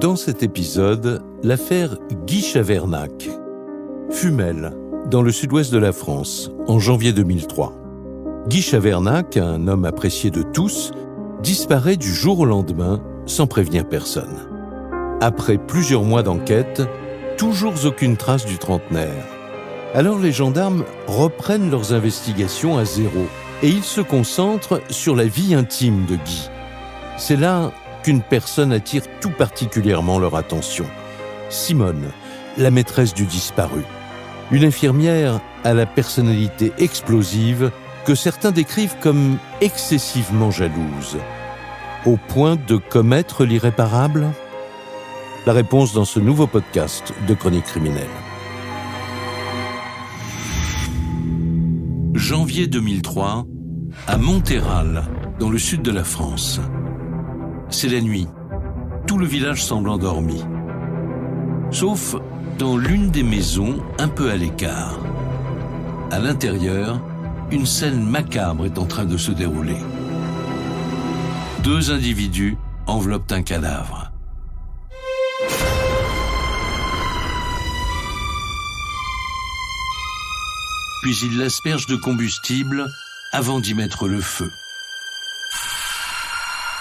Dans cet épisode, l'affaire Guy Chavernac. Fumel, dans le sud-ouest de la France, en janvier 2003. Guy Chavernac, un homme apprécié de tous, disparaît du jour au lendemain sans prévenir personne. Après plusieurs mois d'enquête, toujours aucune trace du trentenaire. Alors les gendarmes reprennent leurs investigations à zéro et ils se concentrent sur la vie intime de Guy. C'est là qu'une personne attire tout particulièrement leur attention. Simone, la maîtresse du disparu. Une infirmière à la personnalité explosive que certains décrivent comme excessivement jalouse. Au point de commettre l'irréparable ? La réponse dans ce nouveau podcast de Chronique criminelle. Janvier 2003, à Monthéral, dans le sud de la France. C'est la nuit. Tout le village semble endormi. Sauf dans l'une des maisons un peu à l'écart. À l'intérieur, une scène macabre est en train de se dérouler. Deux individus enveloppent un cadavre. Puis ils l'aspergent de combustible avant d'y mettre le feu.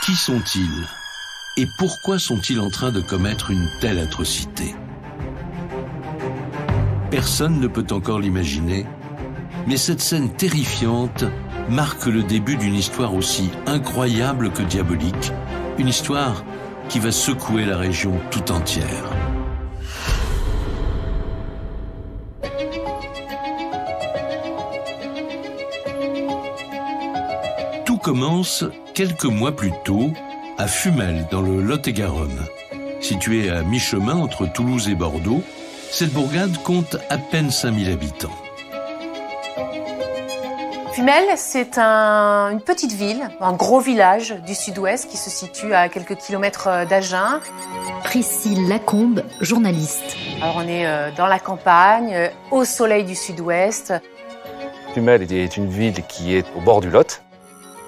Qui sont-ils ? Et pourquoi sont-ils en train de commettre une telle atrocité ? Personne ne peut encore l'imaginer, mais cette scène terrifiante marque le début d'une histoire aussi incroyable que diabolique, une histoire qui va secouer la région tout entière. Tout commence quelques mois plus tôt à Fumel, dans le Lot-et-Garonne. Située à mi-chemin entre Toulouse et Bordeaux, cette bourgade compte à peine 5000 habitants. Fumel, c'est une petite ville, un gros village du sud-ouest qui se situe à quelques kilomètres d'Agen. Priscille Lacombe, journaliste. Alors on est dans la campagne, au soleil du sud-ouest. Fumel est une ville qui est au bord du Lot,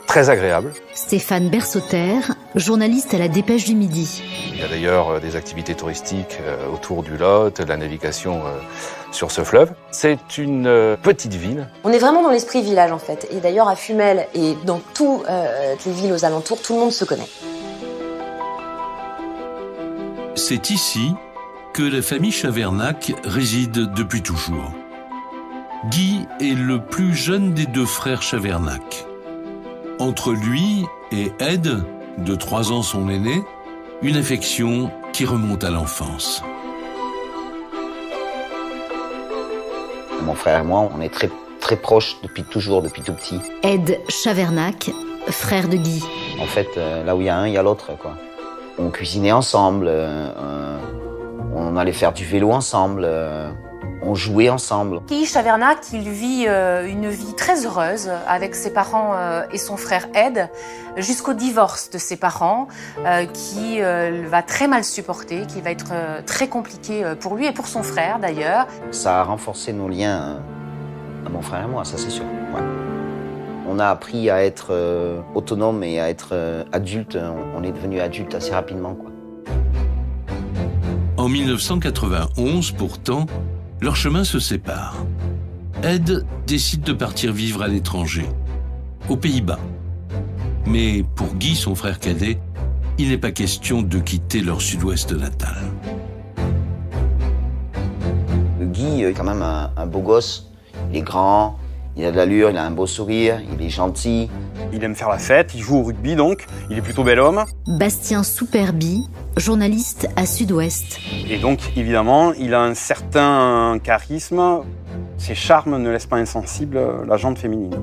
très agréable. Stéphane Bersauter, journaliste à la Dépêche du Midi. Il y a d'ailleurs des activités touristiques autour du Lot, de la navigation sur ce fleuve. C'est une petite ville. On est vraiment dans l'esprit village en fait. Et d'ailleurs à Fumel et dans toutes les villes aux alentours, tout le monde se connaît. C'est ici que la famille Chavernac réside depuis toujours. Guy est le plus jeune des deux frères Chavernac. Entre lui et Ed, de 3 ans son aîné, une affection qui remonte à l'enfance. Mon frère et moi, on est très, très proches depuis toujours, depuis tout petit. Ed Chavernac, frère de Guy. En fait, là où il y a un, il y a l'autre, quoi. On cuisinait ensemble, on allait faire du vélo ensemble, on jouait ensemble. Guy Chavernac, il vit une vie très heureuse avec ses parents et son frère Ed, jusqu'au divorce de ses parents, qui va très mal supporter, qui va être très compliqué pour lui et pour son frère d'ailleurs. Ça a renforcé nos liens, à mon frère et moi, ça c'est sûr. Ouais. On a appris à être autonome et à être adulte. On est devenu adulte assez rapidement, quoi. En 1991, pourtant, leurs chemins se séparent. Ed décide de partir vivre à l'étranger, aux Pays-Bas. Mais pour Guy, son frère cadet, il n'est pas question de quitter leur sud-ouest natal. Guy est quand même un beau gosse. Il est grand, il a de l'allure, il a un beau sourire, il est gentil. Il aime faire la fête, il joue au rugby donc, il est plutôt bel homme. Bastien Souperbi, journaliste à Sud-Ouest. Et donc évidemment, il a un certain charisme. Ses charmes ne laissent pas insensible la gente féminine.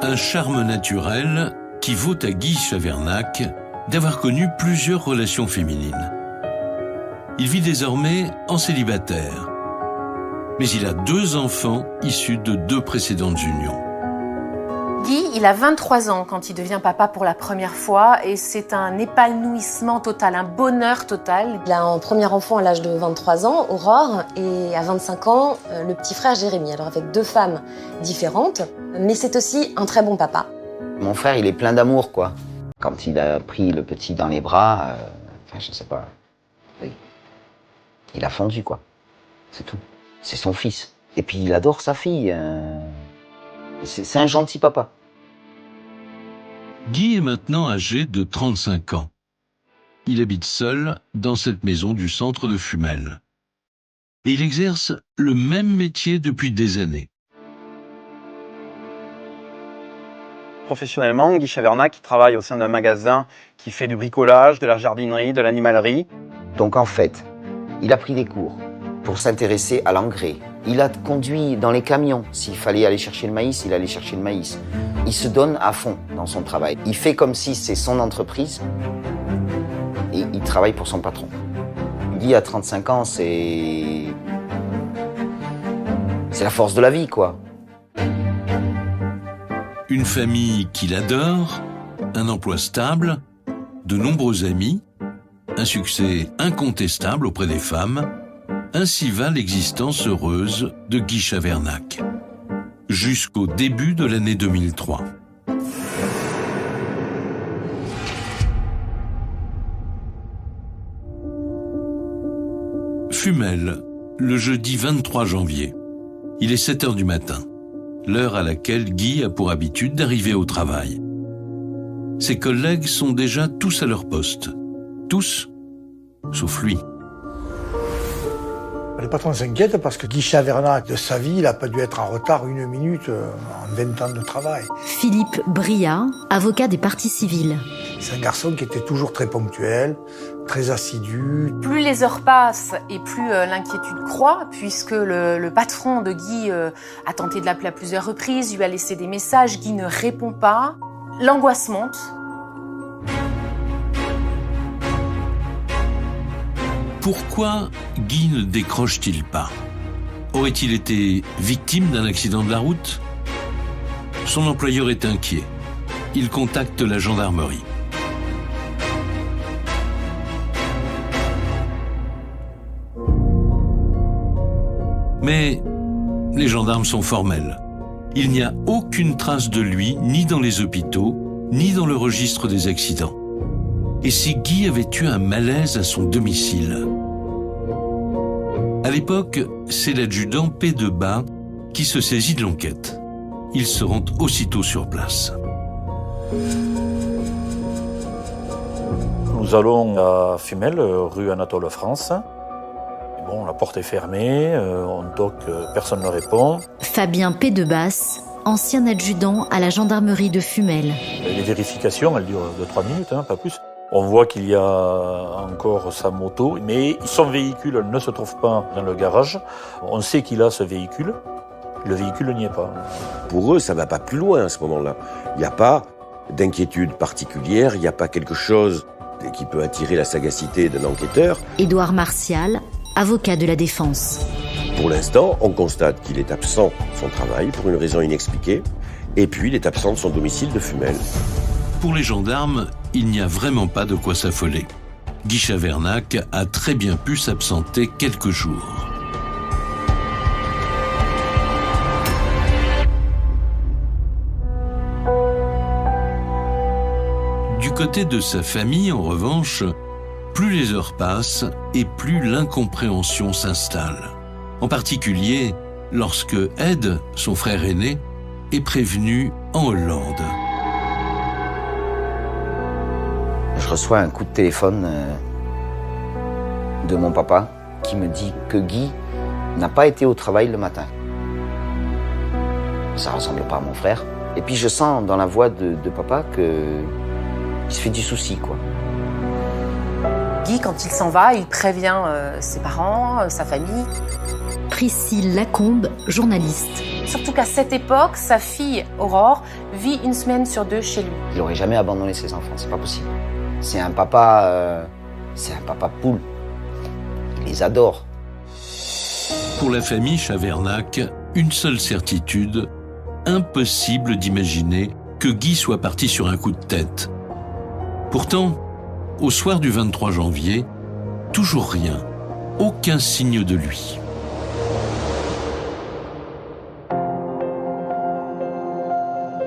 Un charme naturel qui vaut à Guy Chavernac d'avoir connu plusieurs relations féminines. Il vit désormais en célibataire. Mais il a 2 enfants issus de 2 précédentes unions. Guy, il a 23 ans quand il devient papa pour la première fois et c'est un épanouissement total, un bonheur total. Il a un premier enfant à l'âge de 23 ans, Aurore, et à 25 ans, le petit frère Jérémy. Alors avec 2 femmes différentes, mais c'est aussi un très bon papa. Mon frère, il est plein d'amour, quoi. Quand il a pris le petit dans les bras, je sais pas, oui. Il a fondu, quoi. C'est tout. C'est son fils. Et puis il adore sa fille. C'est un gentil papa. Guy est maintenant âgé de 35 ans. Il habite seul dans cette maison du centre de Fumel. Et il exerce le même métier depuis des années. Professionnellement, Guy Chavernac travaille au sein d'un magasin qui fait du bricolage, de la jardinerie, de l'animalerie. Donc en fait, il a pris des cours pour s'intéresser à l'engrais. Il a conduit dans les camions. S'il fallait aller chercher le maïs, il allait chercher le maïs. Il se donne à fond dans son travail. Il fait comme si c'est son entreprise et il travaille pour son patron. Guy, à 35 ans, c'est la force de la vie, quoi. Une famille qu'il adore, un emploi stable, de nombreux amis, un succès incontestable auprès des femmes. Ainsi va l'existence heureuse de Guy Chavernac, jusqu'au début de l'année 2003. Fumel, le jeudi 23 janvier. Il est 7h du matin, l'heure à laquelle Guy a pour habitude d'arriver au travail. Ses collègues sont déjà tous à leur poste. Tous, sauf lui. Le patron s'inquiète parce que Guy Chavernac, de sa vie, il n'a pas dû être en retard une minute en 20 ans de travail. Philippe Briat, avocat des parties civiles. C'est un garçon qui était toujours très ponctuel, très assidu. Plus les heures passent et plus l'inquiétude croît, puisque le patron de Guy a tenté de l'appeler à plusieurs reprises, lui a laissé des messages, Guy ne répond pas. L'angoisse monte. Pourquoi Guy ne décroche-t-il pas? Aurait-il été victime d'un accident de la route? Son employeur est inquiet. Il contacte la gendarmerie. Mais les gendarmes sont formels. Il n'y a aucune trace de lui, ni dans les hôpitaux, ni dans le registre des accidents. Et si Guy avait eu un malaise à son domicile? À l'époque, c'est l'adjudant P. de Bas qui se saisit de l'enquête. Il se rend aussitôt sur place. Nous allons à Fumel, rue Anatole France. Bon, la porte est fermée, on toque, personne ne répond. Fabien P. de Basse, ancien adjudant à la gendarmerie de Fumel. Les vérifications, elles durent 2-3 minutes, pas plus. On voit qu'il y a encore sa moto, mais son véhicule ne se trouve pas dans le garage. On sait qu'il a ce véhicule. Le véhicule n'y est pas. Pour eux, ça ne va pas plus loin à ce moment-là. Il n'y a pas d'inquiétude particulière, il n'y a pas quelque chose qui peut attirer la sagacité d'un enquêteur. Édouard Martial, avocat de la défense. Pour l'instant, on constate qu'il est absent de son travail pour une raison inexpliquée, et puis il est absent de son domicile de Fumel. Pour les gendarmes, il n'y a vraiment pas de quoi s'affoler. Guy Chavernac a très bien pu s'absenter quelques jours. Du côté de sa famille, en revanche, plus les heures passent et plus l'incompréhension s'installe. En particulier lorsque Ed, son frère aîné, est prévenu en Hollande. Je reçois un coup de téléphone de mon papa qui me dit que Guy n'a pas été au travail le matin. Ça ressemble pas à mon frère. Et puis je sens dans la voix de papa qu'il se fait du souci, quoi. Guy, quand il s'en va, il prévient ses parents, sa famille. Priscille Lacombe, journaliste. Surtout qu'à cette époque, sa fille, Aurore, vit une semaine sur 2 chez lui. Il n'aurait jamais abandonné ses enfants, c'est pas possible. C'est un papa poule. Il les adore. Pour la famille Chavernac, une seule certitude, impossible d'imaginer que Guy soit parti sur un coup de tête. Pourtant, au soir du 23 janvier, toujours rien, aucun signe de lui.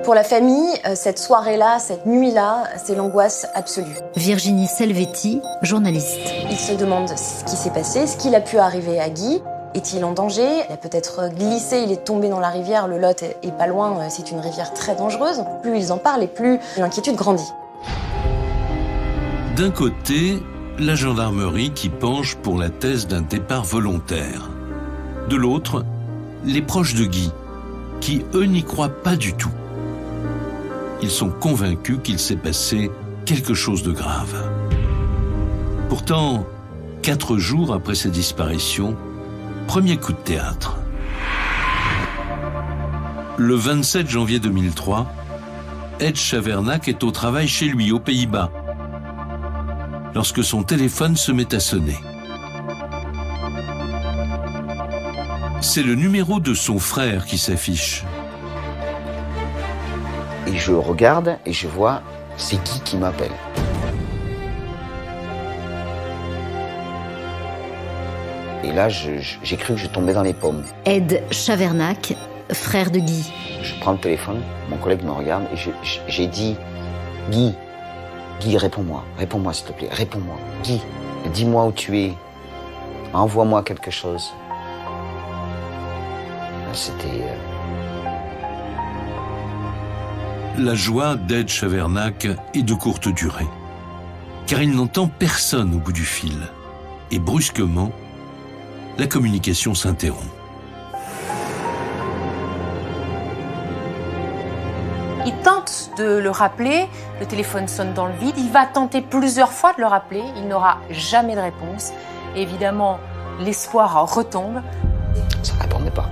Pour la famille, cette soirée-là, cette nuit-là, c'est l'angoisse absolue. Virginie Selvetti, journaliste. Il se demande ce qui s'est passé, ce qu'il a pu arriver à Guy. Est-il en danger? Il a peut-être glissé, il est tombé dans la rivière, le Lot est pas loin, c'est une rivière très dangereuse. Plus ils en parlent et plus l'inquiétude grandit. D'un côté, la gendarmerie qui penche pour la thèse d'un départ volontaire. De l'autre, les proches de Guy, qui eux n'y croient pas du tout. Ils sont convaincus qu'il s'est passé quelque chose de grave. Pourtant, 4 jours après sa disparition, premier coup de théâtre. Le 27 janvier 2003, Ed Chavernac est au travail chez lui, aux Pays-Bas, lorsque son téléphone se met à sonner. C'est le numéro de son frère qui s'affiche. Et je regarde et je vois, c'est qui m'appelle. Et là, j'ai cru que je tombais dans les pommes. Ed Chavernac, frère de Guy. Je prends le téléphone, mon collègue me regarde et j'ai dit, Guy, réponds-moi s'il te plaît, réponds-moi. Guy, dis-moi où tu es, envoie-moi quelque chose. C'était... La joie d'Ed Chavernac est de courte durée, car il n'entend personne au bout du fil. Et brusquement, la communication s'interrompt. Il tente de le rappeler, le téléphone sonne dans le vide, il va tenter plusieurs fois de le rappeler, il n'aura jamais de réponse. Et évidemment, l'espoir retombe. Ça ne répondait pas.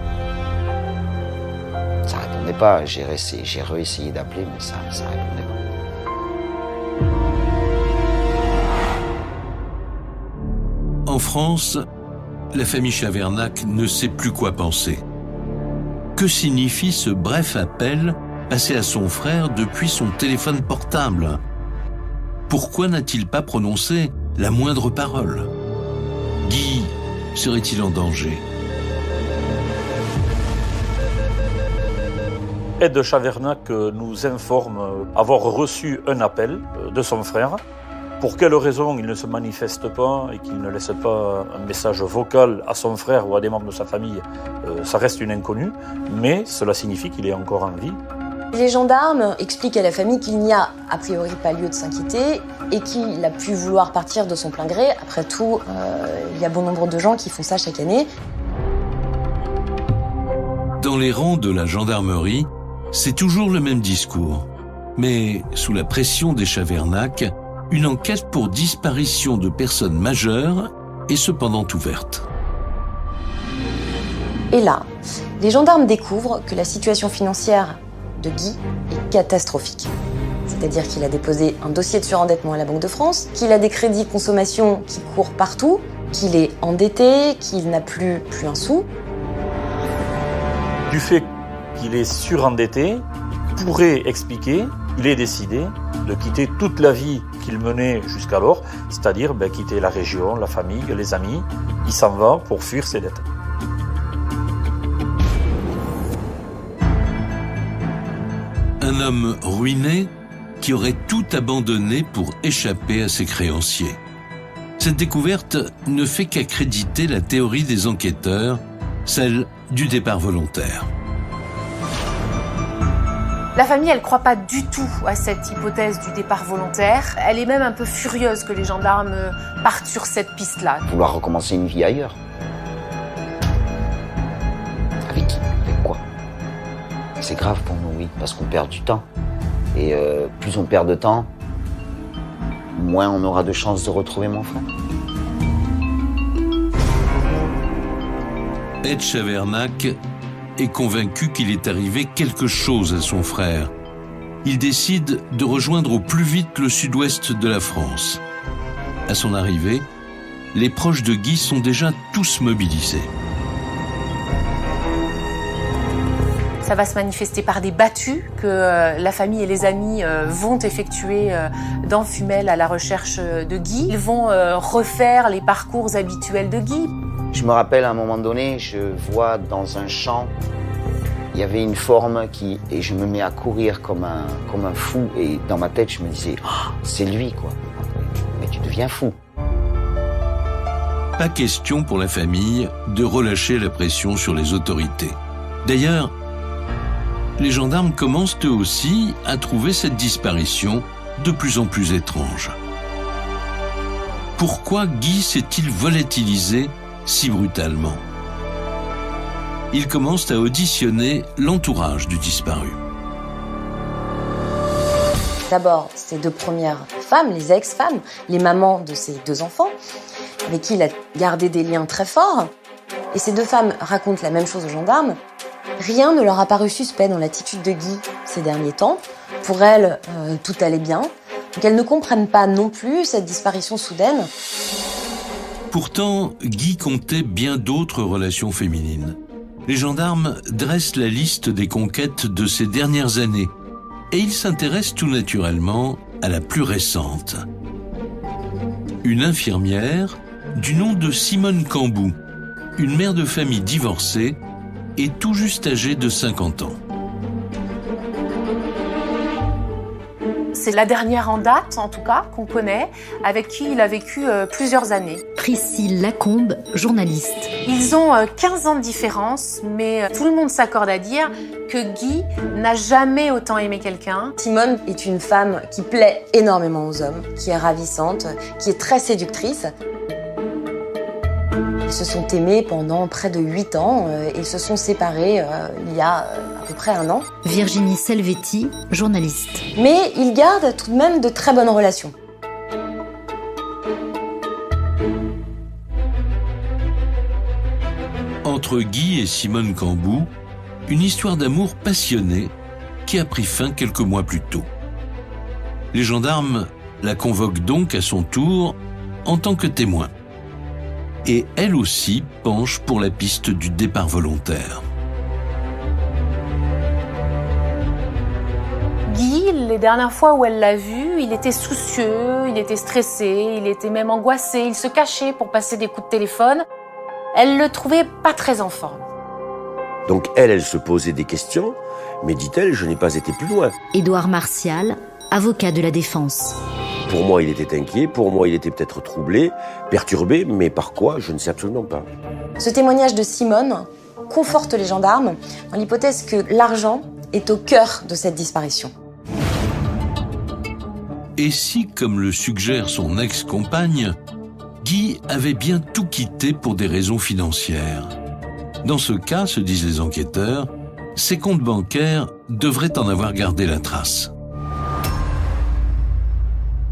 Ça ne répondait pas, j'ai réessayé d'appeler, mais ça ne répondait pas. En France, la famille Chavernac ne sait plus quoi penser. Que signifie ce bref appel passé à son frère depuis son téléphone portable? Pourquoi n'a-t-il pas prononcé la moindre parole? Guy serait-il en danger? Ed Chavernac nous informe avoir reçu un appel de son frère. Pour quelle raison il ne se manifeste pas et qu'il ne laisse pas un message vocal à son frère ou à des membres de sa famille, ça reste une inconnue, mais cela signifie qu'il est encore en vie. Les gendarmes expliquent à la famille qu'il n'y a a priori pas lieu de s'inquiéter et qu'il a pu vouloir partir de son plein gré. Après tout, il y a bon nombre de gens qui font ça chaque année. Dans les rangs de la gendarmerie, c'est toujours le même discours. Mais sous la pression des Chavernac, une enquête pour disparition de personnes majeures est cependant ouverte. Et là, les gendarmes découvrent que la situation financière de Guy est catastrophique. C'est-à-dire qu'il a déposé un dossier de surendettement à la Banque de France, qu'il a des crédits consommation qui courent partout, qu'il est endetté, qu'il n'a plus un sou. Du fait qu'il est surendetté, pourrait expliquer qu'il ait décidé de quitter toute la vie qu'il menait jusqu'alors, c'est-à-dire quitter la région, la famille, les amis. Il s'en va pour fuir ses dettes. Un homme ruiné qui aurait tout abandonné pour échapper à ses créanciers. Cette découverte ne fait qu'accréditer la théorie des enquêteurs, celle du départ volontaire. La famille, elle ne croit pas du tout à cette hypothèse du départ volontaire. Elle est même un peu furieuse que les gendarmes partent sur cette piste-là. Vouloir recommencer une vie ailleurs. Avec qui? Avec quoi? C'est grave pour nous, oui, parce qu'on perd du temps. Et plus on perd de temps, moins on aura de chances de retrouver mon frère. Ed Chavernac est convaincu qu'il est arrivé quelque chose à son frère. Il décide de rejoindre au plus vite le sud-ouest de la France. À son arrivée, les proches de Guy sont déjà tous mobilisés. Ça va se manifester par des battues que la famille et les amis vont effectuer dans Fumel à la recherche de Guy. Ils vont refaire les parcours habituels de Guy. Je me rappelle à un moment donné, je vois dans un champ Il y avait une forme et je me mets à courir comme un fou. Et dans ma tête, je me disais, oh, c'est lui, quoi. Mais tu deviens fou. Pas question pour la famille de relâcher la pression sur les autorités. D'ailleurs, les gendarmes commencent eux aussi à trouver cette disparition de plus en plus étrange. Pourquoi Guy s'est-il volatilisé si brutalement? Ils commencent à auditionner l'entourage du disparu. D'abord, ses 2 premières femmes, les ex-femmes, les mamans de ses 2 enfants, avec qui il a gardé des liens très forts. Et ces 2 femmes racontent la même chose aux gendarmes. Rien ne leur a paru suspect dans l'attitude de Guy ces derniers temps. Pour elles, tout allait bien. Donc elles ne comprennent pas non plus cette disparition soudaine. Pourtant, Guy comptait bien d'autres relations féminines. Les gendarmes dressent la liste des conquêtes de ces dernières années et ils s'intéressent tout naturellement à la plus récente. Une infirmière du nom de Simone Cambou, une mère de famille divorcée et tout juste âgée de 50 ans. C'est la dernière en date, en tout cas, qu'on connaît, avec qui il a vécu plusieurs années. Priscille Lacombe, journaliste. Ils ont 15 ans de différence, mais tout le monde s'accorde à dire que Guy n'a jamais autant aimé quelqu'un. Simone est une femme qui plaît énormément aux hommes, qui est ravissante, qui est très séductrice. Ils se sont aimés pendant près de 8 ans et se sont séparés il y a à peu près 1 an. Virginie Selvetti, journaliste. Mais ils gardent tout de même de très bonnes relations. Entre Guy et Simone Cambou, une histoire d'amour passionnée qui a pris fin quelques mois plus tôt. Les gendarmes la convoquent donc à son tour en tant que témoin. Et elle aussi penche pour la piste du départ volontaire. Guy, les dernières fois où elle l'a vu, il était soucieux, il était stressé, il était même angoissé, il se cachait pour passer des coups de téléphone. Elle le trouvait pas très en forme. Donc elle se posait des questions, mais dit-elle, je n'ai pas été plus loin. Édouard Martial, avocat de la défense. Pour moi, il était inquiet, pour moi, il était peut-être troublé, perturbé, mais par quoi, je ne sais absolument pas. Ce témoignage de Simone conforte les gendarmes dans l'hypothèse que l'argent est au cœur de cette disparition. Et si, comme le suggère son ex-compagne, Guy avait bien tout quitté pour des raisons financières? Dans ce cas, se disent les enquêteurs, ses comptes bancaires devraient en avoir gardé la trace.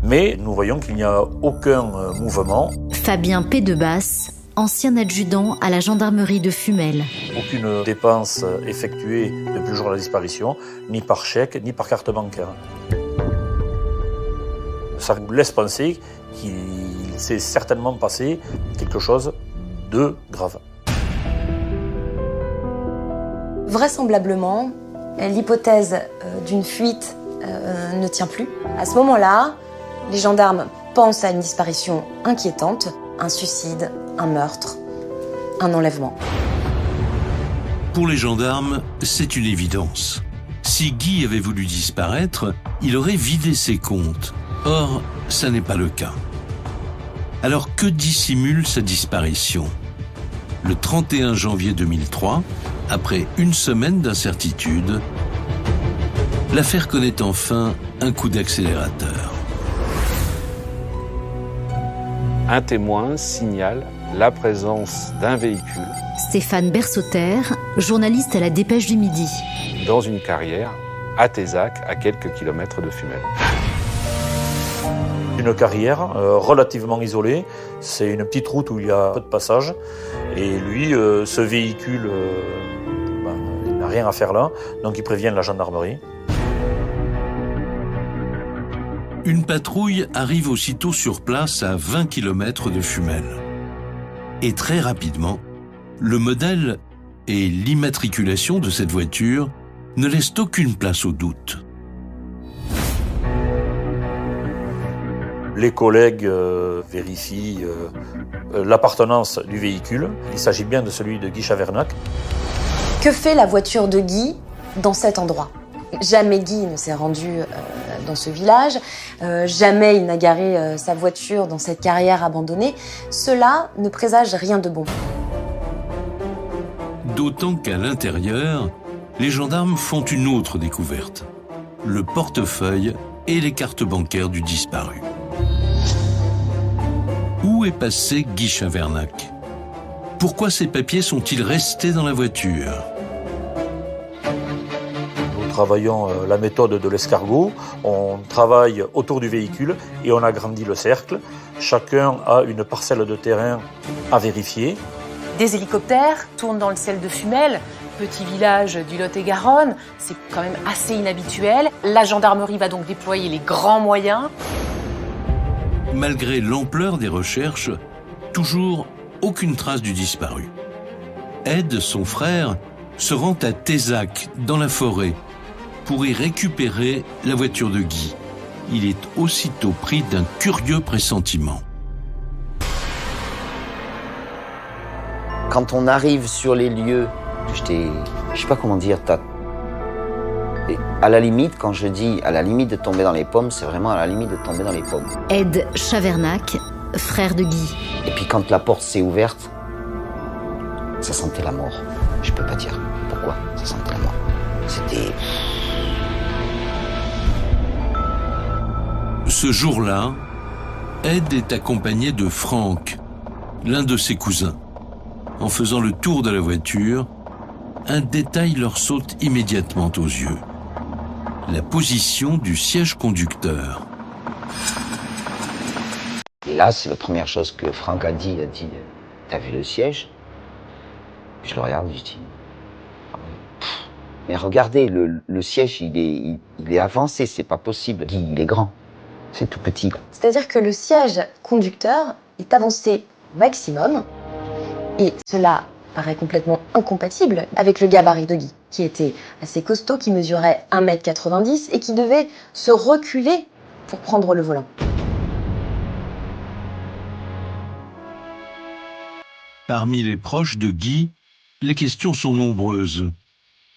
Mais nous voyons qu'il n'y a aucun mouvement. Fabien Pédebasse, ancien adjudant à la gendarmerie de Fumel. Aucune dépense effectuée depuis le jour de la disparition, ni par chèque, ni par carte bancaire. Ça nous laisse penser qu'il s'est certainement passé quelque chose de grave. Vraisemblablement, l'hypothèse d'une fuite ne tient plus. À ce moment-là, les gendarmes pensent à une disparition inquiétante, un suicide, un meurtre, un enlèvement. Pour les gendarmes, c'est une évidence. Si Guy avait voulu disparaître, il aurait vidé ses comptes. Or, ça n'est pas le cas. Alors que dissimule sa disparition? Le 31 janvier 2003, après une semaine d'incertitude, l'affaire connaît enfin un coup d'accélérateur. Un témoin signale la présence d'un véhicule Stéphane Bersauter, journaliste à la Dépêche du Midi. dans une carrière à Tézac, à quelques kilomètres de Fumel. Une carrière relativement isolée, c'est une petite route où il y a peu de passage. Et lui, ce véhicule, il n'a rien à faire là, donc il prévient la gendarmerie. Une patrouille arrive aussitôt sur place à 20 km de Fumel. Et très rapidement, le modèle et l'immatriculation de cette voiture ne laissent aucune place au doute. Les collègues vérifient l'appartenance du véhicule. Il s'agit bien de celui de Guy Chavernac. Que fait la voiture de Guy dans cet endroit? Jamais Guy ne s'est rendu dans ce village, jamais il n'a garé sa voiture dans cette carrière abandonnée. Cela ne présage rien de bon. D'autant qu'à l'intérieur, les gendarmes font une autre découverte. Le portefeuille et les cartes bancaires du disparu. Où est passé Guy Chavernac? Pourquoi ces papiers sont-ils restés dans la voiture? Nous travaillons la méthode de l'escargot. On travaille autour du véhicule et on agrandit le cercle. Chacun a une parcelle de terrain à vérifier. Des hélicoptères tournent dans le ciel de Fumel, petit village du Lot-et-Garonne, c'est quand même assez inhabituel. La gendarmerie va donc déployer les grands moyens. Malgré l'ampleur des recherches, toujours aucune trace du disparu. Ed, son frère, se rend à Tézac, dans la forêt, pour y récupérer la voiture de Guy. Il est aussitôt pris d'un curieux pressentiment. Quand on arrive sur les lieux, je sais pas comment dire, à la limite, quand je dis à la limite de tomber dans les pommes, c'est vraiment à la limite de tomber dans les pommes. Ed Chavernac, frère de Guy. Et puis quand la porte s'est ouverte, ça sentait la mort. Je peux pas dire pourquoi ça sentait la mort. C'était... Ce jour-là, Ed est accompagné de Franck, l'un de ses cousins. En faisant le tour de la voiture, un détail leur saute immédiatement aux yeux. La position du siège conducteur. Et là, c'est la première chose que Franck a dit, t'as vu le siège? Je le regarde, je dis, mais regardez, le siège, il est avancé, c'est pas possible. Il est grand, c'est tout petit. C'est-à-dire que le siège conducteur est avancé au maximum, et cela paraît complètement incompatible avec le gabarit de Guy, qui était assez costaud, qui mesurait 1,90 m et qui devait se reculer pour prendre le volant. Parmi les proches de Guy, les questions sont nombreuses.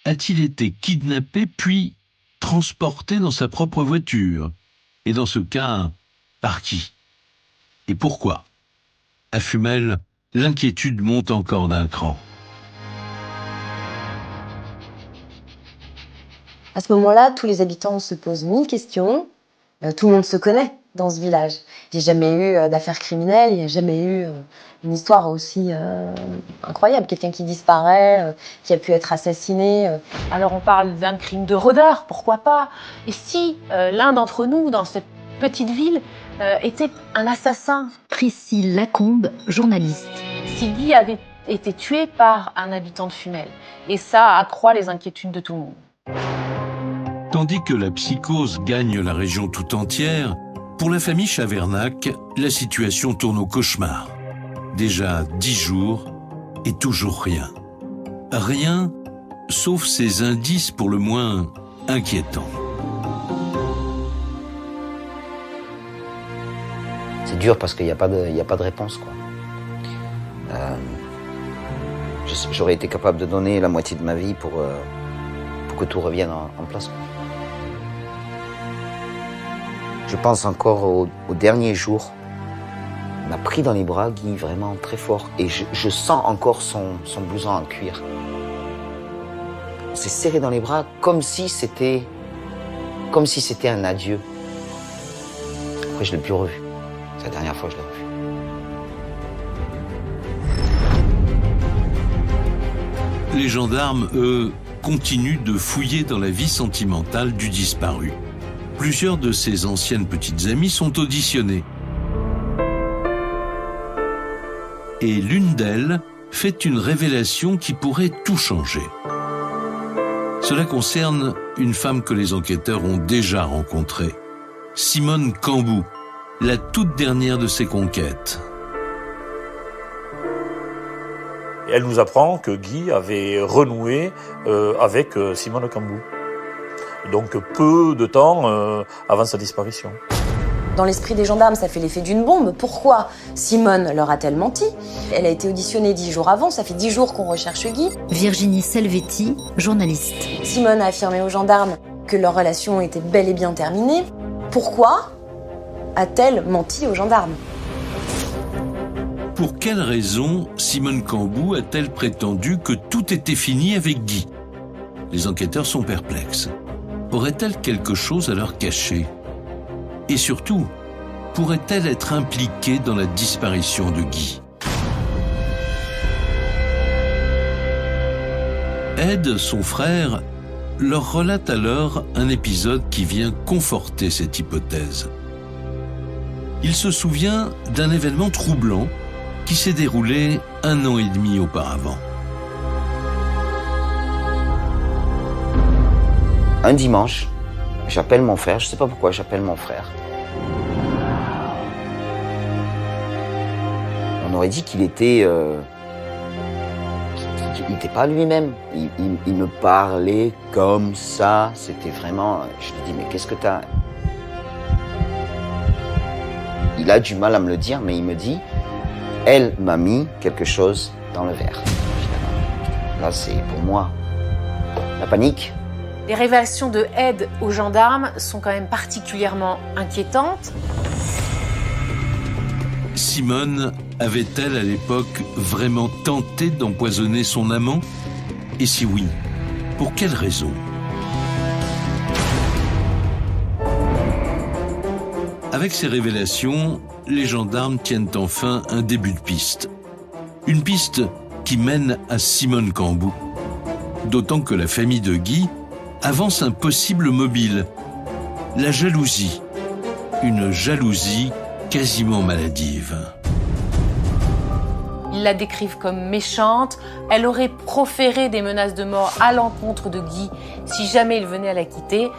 A-t-il été kidnappé puis transporté dans sa propre voiture? Et dans ce cas, par qui? Et pourquoi? À Fumel, l'inquiétude monte encore d'un cran. À ce moment-là, tous les habitants se posent 1000 questions. Tout le monde se connaît dans ce village. Il n'y a jamais eu d'affaires criminelles, il n'y a jamais eu une histoire aussi incroyable. Quelqu'un qui disparaît, qui a pu être assassiné. Alors on parle d'un crime de rôdeur, pourquoi pas? Et si l'un d'entre nous, dans cette petite ville, était un assassin? Priscille Lacombe, journaliste. Si Guy avait été tué par un habitant de Fumel. Et ça accroît les inquiétudes de tout le monde. Tandis que la psychose gagne la région tout entière, pour la famille Chavernac, la situation tourne au cauchemar. Déjà 10 jours et toujours rien. Rien, sauf ces indices pour le moins inquiétants. C'est dur parce qu'il n'y a pas de réponse, quoi. J'aurais été capable de donner la moitié de ma vie pour que tout revienne en place, quoi. Je pense encore au dernier jour. Il m'a pris dans les bras, Guy, vraiment très fort. Et je sens encore son blouson en cuir. On s'est serré dans les bras comme si c'était un adieu. Après, je ne l'ai plus revu. C'est la dernière fois que je l'ai revu. Les gendarmes, eux, continuent de fouiller dans la vie sentimentale du disparu. Plusieurs de ses anciennes petites amies sont auditionnées. Et l'une d'elles fait une révélation qui pourrait tout changer. Cela concerne une femme que les enquêteurs ont déjà rencontrée, Simone Cambou, la toute dernière de ses conquêtes. Et elle nous apprend que Guy avait renoué avec Simone Cambou. Donc peu de temps avant sa disparition. Dans l'esprit des gendarmes, ça fait l'effet d'une bombe. Pourquoi Simone leur a-t-elle menti? Elle a été auditionnée 10 jours avant, ça fait 10 jours qu'on recherche Guy. Virginie Selvetti, journaliste. Simone a affirmé aux gendarmes que leur relation était bel et bien terminée. Pourquoi a-t-elle menti aux gendarmes? Pour quelle raison Simone Cambou a-t-elle prétendu que tout était fini avec Guy? Les enquêteurs sont perplexes. Aurait-elle quelque chose à leur cacher? Et surtout, pourrait-elle être impliquée dans la disparition de Guy? Ed, son frère, leur relate alors un épisode qui vient conforter cette hypothèse. Il se souvient d'un événement troublant qui s'est déroulé 1 an et demi auparavant. Un dimanche, j'appelle mon frère, je ne sais pas pourquoi j'appelle mon frère. On aurait dit qu'il était... qu'il n'était pas lui-même. Il me parlait comme ça, c'était vraiment... Je lui dis, mais qu'est-ce que t'as? Il a du mal à me le dire, mais il me dit, elle m'a mis quelque chose dans le verre. Là, c'est pour moi la panique. Les révélations de Ed aux gendarmes sont quand même particulièrement inquiétantes. Simone avait-elle à l'époque vraiment tenté d'empoisonner son amant? Et si oui, pour quelle raison? Avec ces révélations, les gendarmes tiennent enfin un début de piste. Une piste qui mène à Simone Cambou. D'autant que la famille de Guy avance un possible mobile, la jalousie. Une jalousie quasiment maladive. Ils la décrivent comme méchante. Elle aurait proféré des menaces de mort à l'encontre de Guy si jamais il venait à la quitter.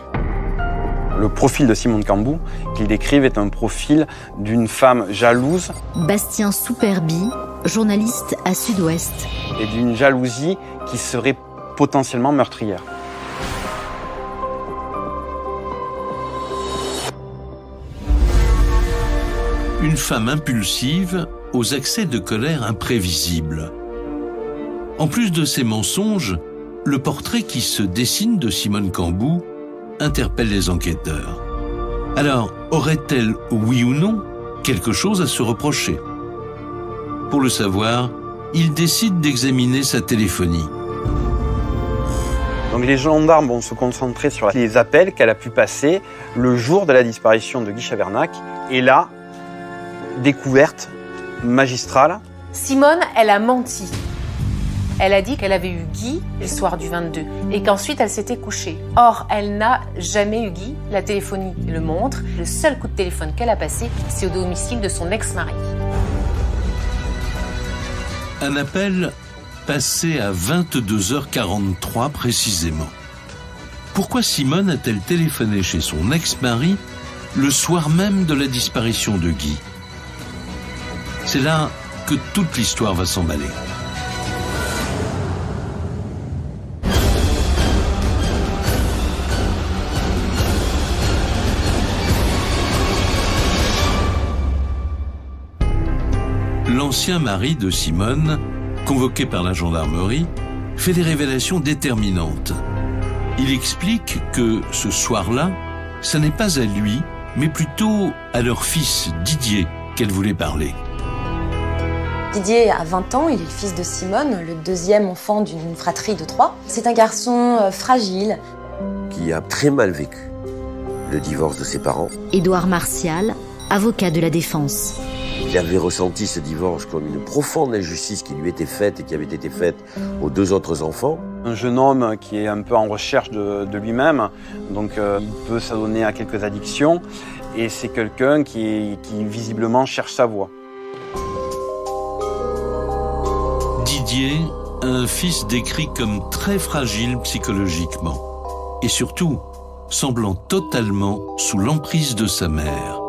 Le profil de Simone Cambou qu'ils décrivent est un profil d'une femme jalouse. Bastien Souperbi, journaliste à Sud-Ouest. Et d'une jalousie qui serait potentiellement meurtrière. Une femme impulsive aux accès de colère imprévisibles. En plus de ces mensonges, le portrait qui se dessine de Simone Cambou interpelle les enquêteurs. Alors, aurait-elle, oui ou non, quelque chose à se reprocher? Pour le savoir, ils décident d'examiner sa téléphonie. Donc les gendarmes vont se concentrer sur les appels qu'elle a pu passer le jour de la disparition de Guy Chavernac. Et là, découverte magistrale. Simone, elle a menti. Elle a dit qu'elle avait eu Guy le soir du 22 et qu'ensuite elle s'était couchée. Or, elle n'a jamais eu Guy. La téléphonie le montre. Le seul coup de téléphone qu'elle a passé, c'est au domicile de son ex-mari. Un appel passé à 22h43 précisément. Pourquoi Simone a-t-elle téléphoné chez son ex-mari le soir même de la disparition de Guy? C'est là que toute l'histoire va s'emballer. L'ancien mari de Simone, convoqué par la gendarmerie, fait des révélations déterminantes. Il explique que ce soir-là, ce n'est pas à lui, mais plutôt à leur fils Didier qu'elle voulait parler. Didier a 20 ans, il est le fils de Simone, le deuxième enfant d'une fratrie de 3. C'est un garçon fragile. Qui a très mal vécu le divorce de ses parents. Édouard Martial, avocat de la défense. Il avait ressenti ce divorce comme une profonde injustice qui lui était faite et qui avait été faite aux 2 autres enfants. Un jeune homme qui est un peu en recherche de lui-même, donc il peut s'adonner à quelques addictions, et c'est quelqu'un qui visiblement cherche sa voie. Didier a un fils décrit comme très fragile psychologiquement, et surtout semblant totalement sous l'emprise de sa mère.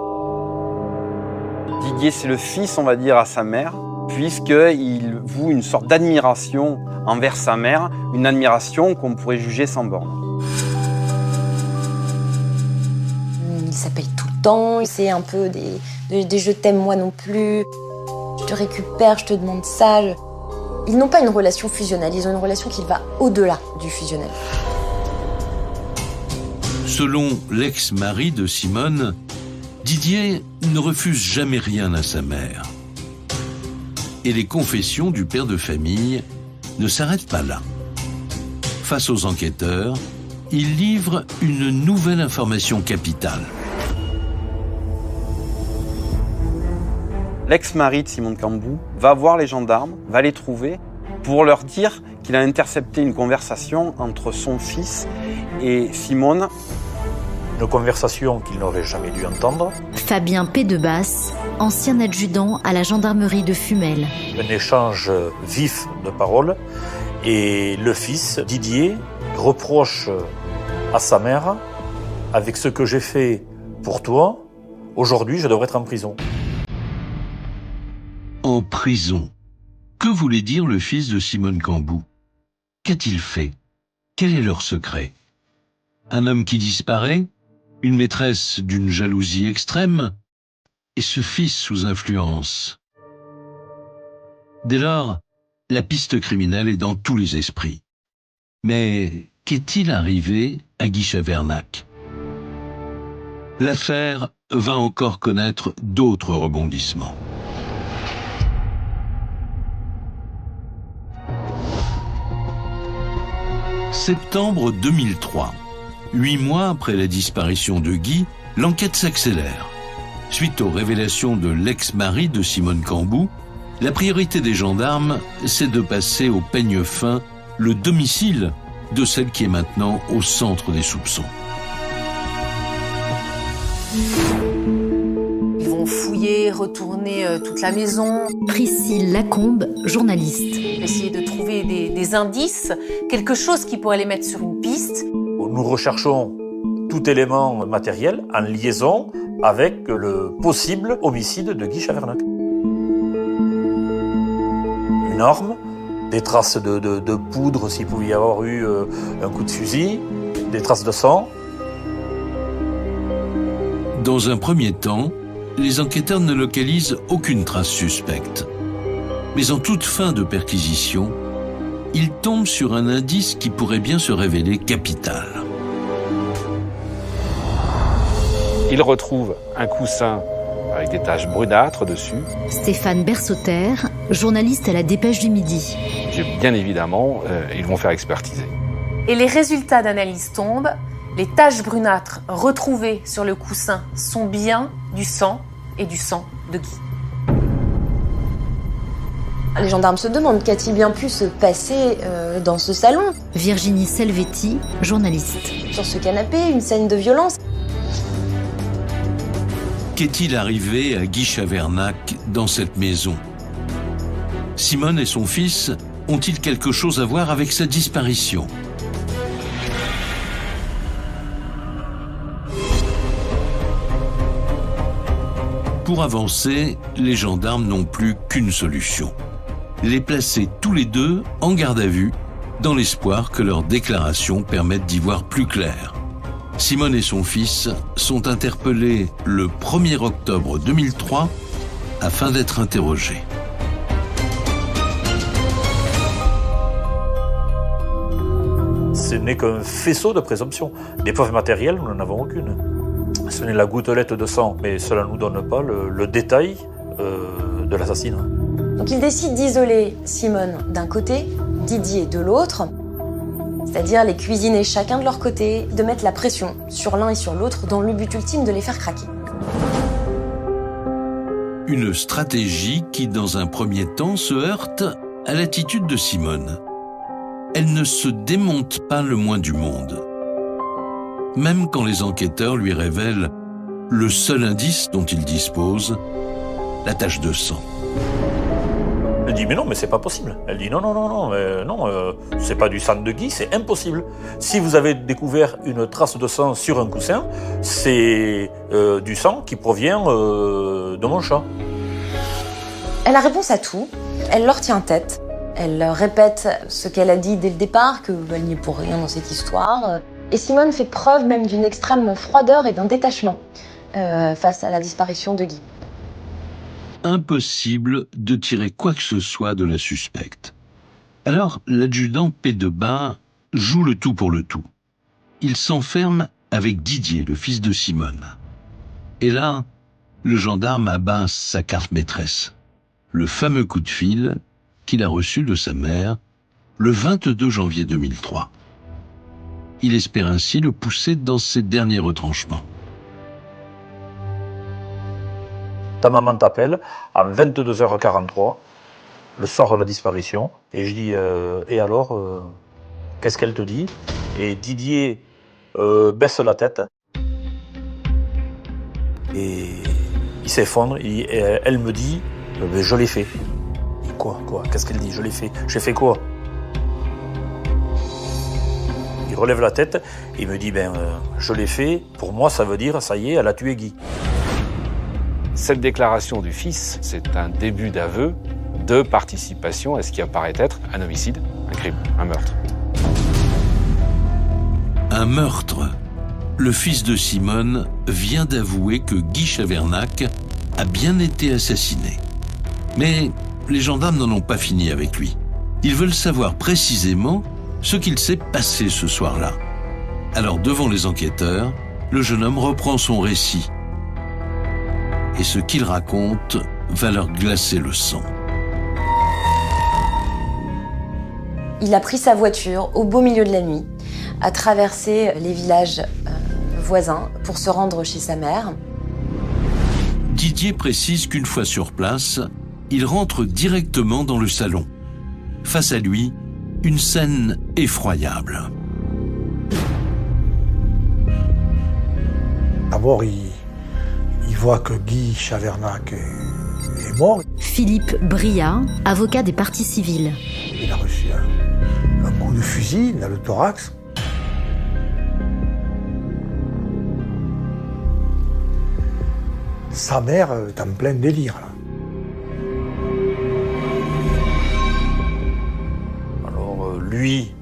Didier, c'est le fils, on va dire, à sa mère, puisqu'il voue une sorte d'admiration envers sa mère, une admiration qu'on pourrait juger sans borne. Il s'appelle tout le temps. C'est un peu des je t'aime moi non plus. Je te récupère, je te demande ça. Ils n'ont pas une relation fusionnelle, ils ont une relation qui va au-delà du fusionnel. Selon l'ex-mari de Simone, Didier ne refuse jamais rien à sa mère. Et les confessions du père de famille ne s'arrêtent pas là. Face aux enquêteurs, il livre une nouvelle information capitale. L'ex-mari de Simone Cambou va voir les gendarmes, va les trouver pour leur dire qu'il a intercepté une conversation entre son fils et Simone. Une conversation qu'il n'aurait jamais dû entendre. Fabien Pédebasse, ancien adjudant à la gendarmerie de Fumel. Un échange vif de paroles et le fils, Didier, reproche à sa mère « Avec ce que j'ai fait pour toi, aujourd'hui je devrais être en prison ». En prison. Que voulait dire le fils de Simone Cambou? Qu'a-t-il fait? Quel est leur secret? Un homme qui disparaît? Une maîtresse d'une jalousie extrême? Et ce fils sous influence? Dès lors, la piste criminelle est dans tous les esprits. Mais qu'est-il arrivé à Guy Chavernac? L'affaire va encore connaître d'autres rebondissements. Septembre 2003. 8 mois après la disparition de Guy, l'enquête s'accélère. Suite aux révélations de l'ex-mari de Simone Cambou, la priorité des gendarmes, c'est de passer au peigne fin le domicile de celle qui est maintenant au centre des soupçons. Ils vont fouiller, retourner toute la maison. Priscille Lacombe, journaliste. Essayer de trouver des indices, quelque chose qui pourrait les mettre sur une piste. Nous recherchons tout élément matériel en liaison avec le possible homicide de Guy Chavernac. Une arme, des traces de poudre s'il pouvait y avoir eu un coup de fusil, des traces de sang. Dans un premier temps, les enquêteurs ne localisent aucune trace suspecte. Mais en toute fin de perquisition, ils tombent sur un indice qui pourrait bien se révéler capital. Ils retrouvent un coussin avec des taches brunâtres dessus. Stéphane Bersauter, journaliste à la Dépêche du Midi. Et bien évidemment, ils vont faire expertiser. Et les résultats d'analyse tombent. Les taches brunâtres retrouvées sur le coussin sont bien du sang et du sang de Guy. Les gendarmes se demandent qu'a-t-il bien pu se passer dans ce salon. Virginie Selvetti, journaliste. Sur ce canapé, une scène de violence. Qu'est-il arrivé à Guy Chavernac dans cette maison? Simone et son fils ont-ils quelque chose à voir avec sa disparition? Pour avancer, les gendarmes n'ont plus qu'une solution. Les placer tous les deux en garde à vue, dans l'espoir que leurs déclarations permettent d'y voir plus clair. Simone et son fils sont interpellés le 1er octobre 2003 afin d'être interrogés. Ce n'est qu'un faisceau de présomptions. Des preuves matérielles, nous n'en avons aucune. Ce n'est la gouttelette de sang, mais cela ne nous donne pas le détail de l'assassinat. Donc ils décident d'isoler Simone d'un côté, Didier de l'autre, c'est-à-dire les cuisiner chacun de leur côté, de mettre la pression sur l'un et sur l'autre dans le but ultime de les faire craquer. Une stratégie qui, dans un premier temps, se heurte à l'attitude de Simone. Elle ne se démonte pas le moins du monde. Même quand les enquêteurs lui révèlent le seul indice dont ils disposent, la tache de sang. Elle dit mais non, mais c'est pas possible. Elle dit non, c'est pas du sang de Guy, c'est impossible. Si vous avez découvert une trace de sang sur un coussin, c'est du sang qui provient de mon chat. Elle a réponse à tout, elle leur tient tête, elle leur répète ce qu'elle a dit dès le départ, qu'elle n'y est pour rien dans cette histoire. Et Simone fait preuve même d'une extrême froideur et d'un détachement. face à la disparition de Guy. Impossible de tirer quoi que ce soit de la suspecte. Alors, l'adjudant P2Bas joue le tout pour le tout. Il s'enferme avec Didier, le fils de Simone. Et là, le gendarme abat sa carte maîtresse. Le fameux coup de fil qu'il a reçu de sa mère le 22 janvier 2003. Il espère ainsi le pousser dans ses derniers retranchements. Ta maman t'appelle à 22h43, le soir de la disparition, et je dis et alors, qu'est-ce qu'elle te dit? Et Didier baisse la tête et il s'effondre. Et elle me dit je l'ai fait. Quoi? Qu'est-ce qu'elle dit? Je l'ai fait. J'ai fait quoi? Il relève la tête et il me dit je l'ai fait. Pour moi, ça veut dire ça y est, elle a tué Guy. Cette déclaration du fils, c'est un début d'aveu de participation à ce qui apparaît être un homicide, un crime, un meurtre. Un meurtre. Le fils de Simone vient d'avouer que Guy Chavernac a bien été assassiné. Mais les gendarmes n'en ont pas fini avec lui. Ils veulent savoir précisément ce qu'il s'est passé ce soir-là. Alors, devant les enquêteurs, le jeune homme reprend son récit. Et ce qu'il raconte va leur glacer le sang. Il a pris sa voiture au beau milieu de la nuit, a traversé les villages voisins pour se rendre chez sa mère. Didier précise qu'une fois sur place, il rentre directement dans le salon. Face à lui, une scène effroyable. D'abord, il voit que Guy Chavernac est mort. Philippe Briat, avocat des parties civiles. Il a reçu un coup de fusil dans le thorax. Sa mère est en plein délire, là. Alors lui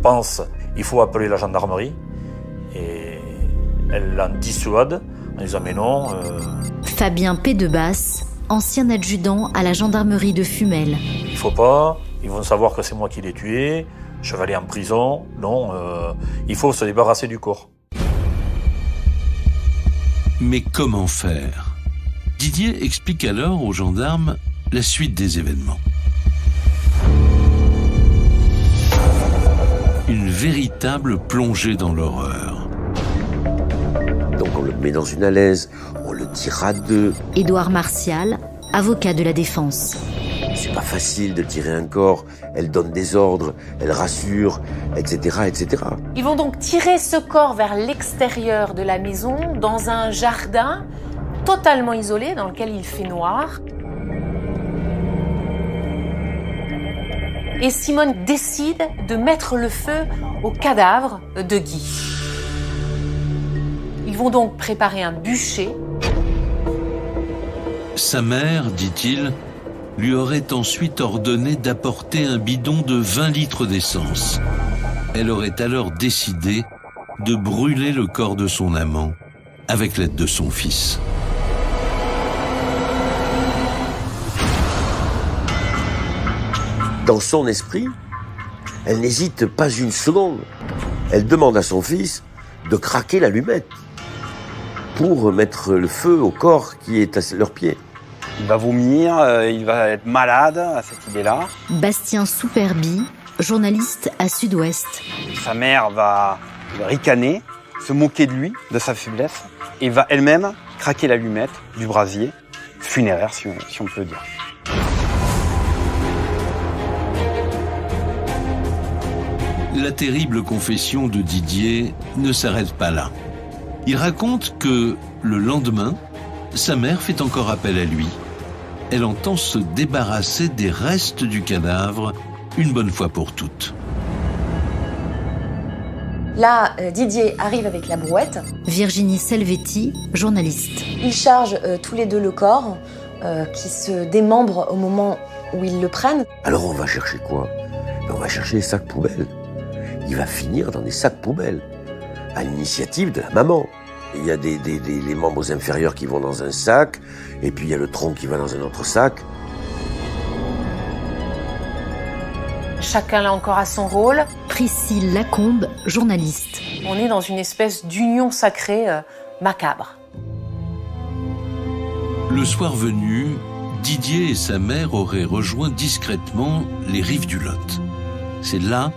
pense il faut appeler la gendarmerie et elle l'en dissuade en disant mais non. Fabien P2Bas, ancien adjudant à la gendarmerie de Fumel. Il faut pas, ils vont savoir que c'est moi qui l'ai tué, je vais aller en prison. Non, il faut se débarrasser du corps. Mais comment faire? Didier explique alors aux gendarmes la suite des événements. Une véritable plongée dans l'horreur. Donc on le met dans une alaise, on le tire à deux. Édouard Martial, avocat de la défense. C'est pas facile de tirer un corps, elle donne des ordres, elle rassure, etc., etc. Ils vont donc tirer ce corps vers l'extérieur de la maison, dans un jardin totalement isolé, dans lequel il fait noir. Et Simone décide de mettre le feu au cadavre de Guy. Ils vont donc préparer un bûcher. Sa mère, dit-il, lui aurait ensuite ordonné d'apporter un bidon de 20 litres d'essence. Elle aurait alors décidé de brûler le corps de son amant avec l'aide de son fils. Dans son esprit, elle n'hésite pas une seconde. Elle demande à son fils de craquer l'allumette pour mettre le feu au corps qui est à leurs pieds. Il va vomir, il va être malade à cette idée-là. Bastien Souperbi, journaliste à Sud-Ouest. Sa mère va ricaner, se moquer de lui, de sa faiblesse, et va elle-même craquer l'allumette du brasier funéraire, si on peut dire. La terrible confession de Didier ne s'arrête pas là. Il raconte que, le lendemain, sa mère fait encore appel à lui. Elle entend se débarrasser des restes du cadavre une bonne fois pour toutes. Là, Didier arrive avec la brouette. Virginie Selvetti, journaliste. Ils chargent tous les deux le corps, qui se démembre au moment où ils le prennent. Alors on va chercher quoi? On va chercher les sacs poubelles. Il va finir dans des sacs poubelles, à l'initiative de la maman. Il y a les membres inférieurs qui vont dans un sac, et puis il y a le tronc qui va dans un autre sac. Chacun là encore a son rôle. Priscille Lacombe, journaliste. On est dans une espèce d'union sacrée macabre. Le soir venu, Didier et sa mère auraient rejoint discrètement les rives du Lot. C'est là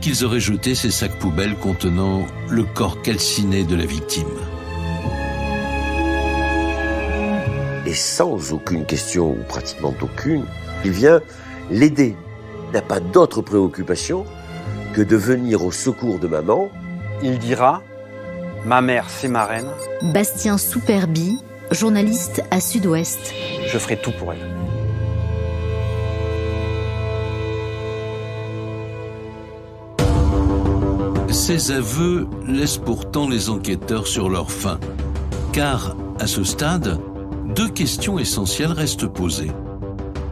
qu'ils auraient jeté ces sacs poubelles contenant le corps calciné de la victime. Et sans aucune question, ou pratiquement aucune, il vient l'aider. Il n'a pas d'autre préoccupation que de venir au secours de maman. Il dira « Ma mère, c'est ma reine. Bastien Souperbi, journaliste à Sud-Ouest. Je ferai tout pour elle. » Ces aveux laissent pourtant les enquêteurs sur leur faim. Car, à ce stade, deux questions essentielles restent posées.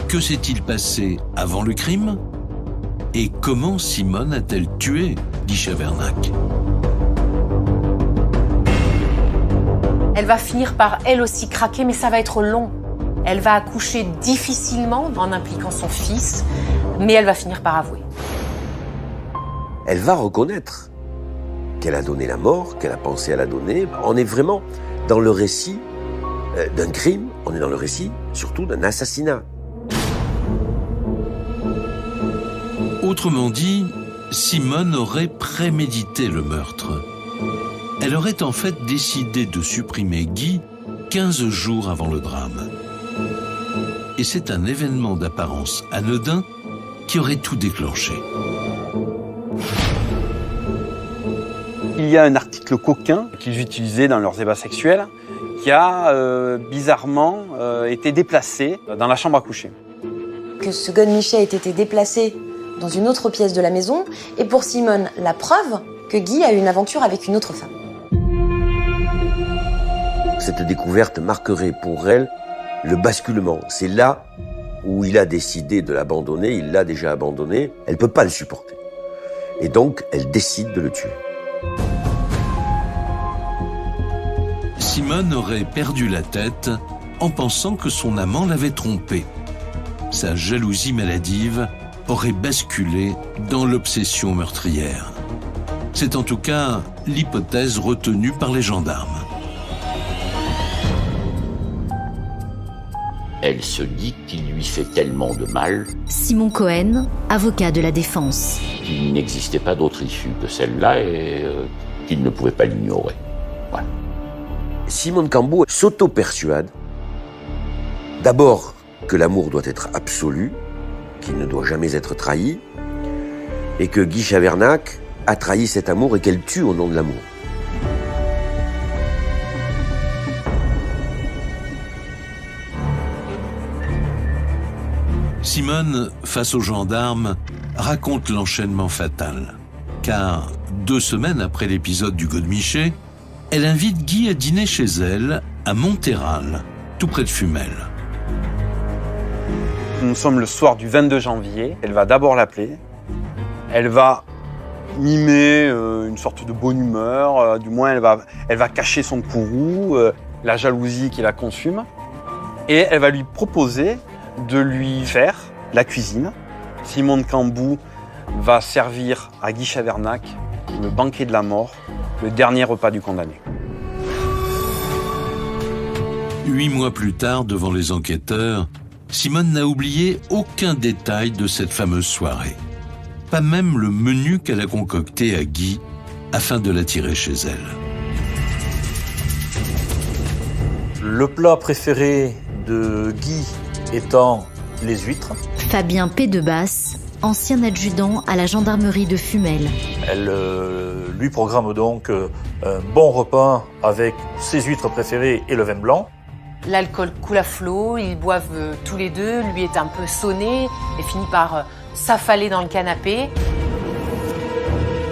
Que s'est-il passé avant le crime ? Et comment Simone a-t-elle tué Guy Chavernac ? Elle va finir par elle aussi craquer, mais ça va être long. Elle va accoucher difficilement en impliquant son fils, mais elle va finir par avouer. Elle va reconnaître qu'elle a donné la mort, qu'elle a pensé à la donner. On est vraiment dans le récit d'un crime, on est dans le récit surtout d'un assassinat. Autrement dit, Simone aurait prémédité le meurtre. Elle aurait en fait décidé de supprimer Guy 15 jours avant le drame. Et c'est un événement d'apparence anodin qui aurait tout déclenché. Il y a un article coquin qu'ils utilisaient dans leurs ébats sexuels qui a bizarrement été déplacé dans la chambre à coucher. Que ce godemiché ait été déplacé dans une autre pièce de la maison est pour Simone la preuve que Guy a eu une aventure avec une autre femme. Cette découverte marquerait pour elle le basculement. C'est là où il a décidé de l'abandonner, il l'a déjà abandonné, elle ne peut pas le supporter. Et donc, elle décide de le tuer. Simone aurait perdu la tête en pensant que son amant l'avait trompée. Sa jalousie maladive aurait basculé dans l'obsession meurtrière. C'est en tout cas l'hypothèse retenue par les gendarmes. Elle se dit qu'il lui fait tellement de mal Simon Cohen, avocat de la défense. qu'il n'existait pas d'autre issue que celle-là et qu'il ne pouvait pas l'ignorer. Voilà. Simone Cambou s'auto-persuade d'abord que l'amour doit être absolu, qu'il ne doit jamais être trahi, et que Guy Chavernac a trahi cet amour et qu'elle tue au nom de l'amour. Simone, face aux gendarmes, raconte l'enchaînement fatal. Car 2 semaines après l'épisode du godemiché, elle invite Guy à dîner chez elle, à Monthéral, tout près de Fumel. Nous sommes le soir du 22 janvier. Elle va d'abord l'appeler. Elle va mimer une sorte de bonne humeur. Du moins, elle va cacher son courroux, la jalousie qui la consume. Et elle va lui proposer de lui faire la cuisine. Simone Cambou va servir à Guy Chavernac le banquet de la mort, le dernier repas du condamné. 8 mois plus tard, devant les enquêteurs, Simone n'a oublié aucun détail de cette fameuse soirée. Pas même le menu qu'elle a concocté à Guy afin de l'attirer chez elle. Le plat préféré de Guy étant les huîtres. Fabien Pédebasse, ancien adjudant à la gendarmerie de Fumel. Elle lui programme donc un bon repas avec ses huîtres préférées et le vin blanc. L'alcool coule à flot, ils boivent tous les deux, lui est un peu sonné et finit par s'affaler dans le canapé.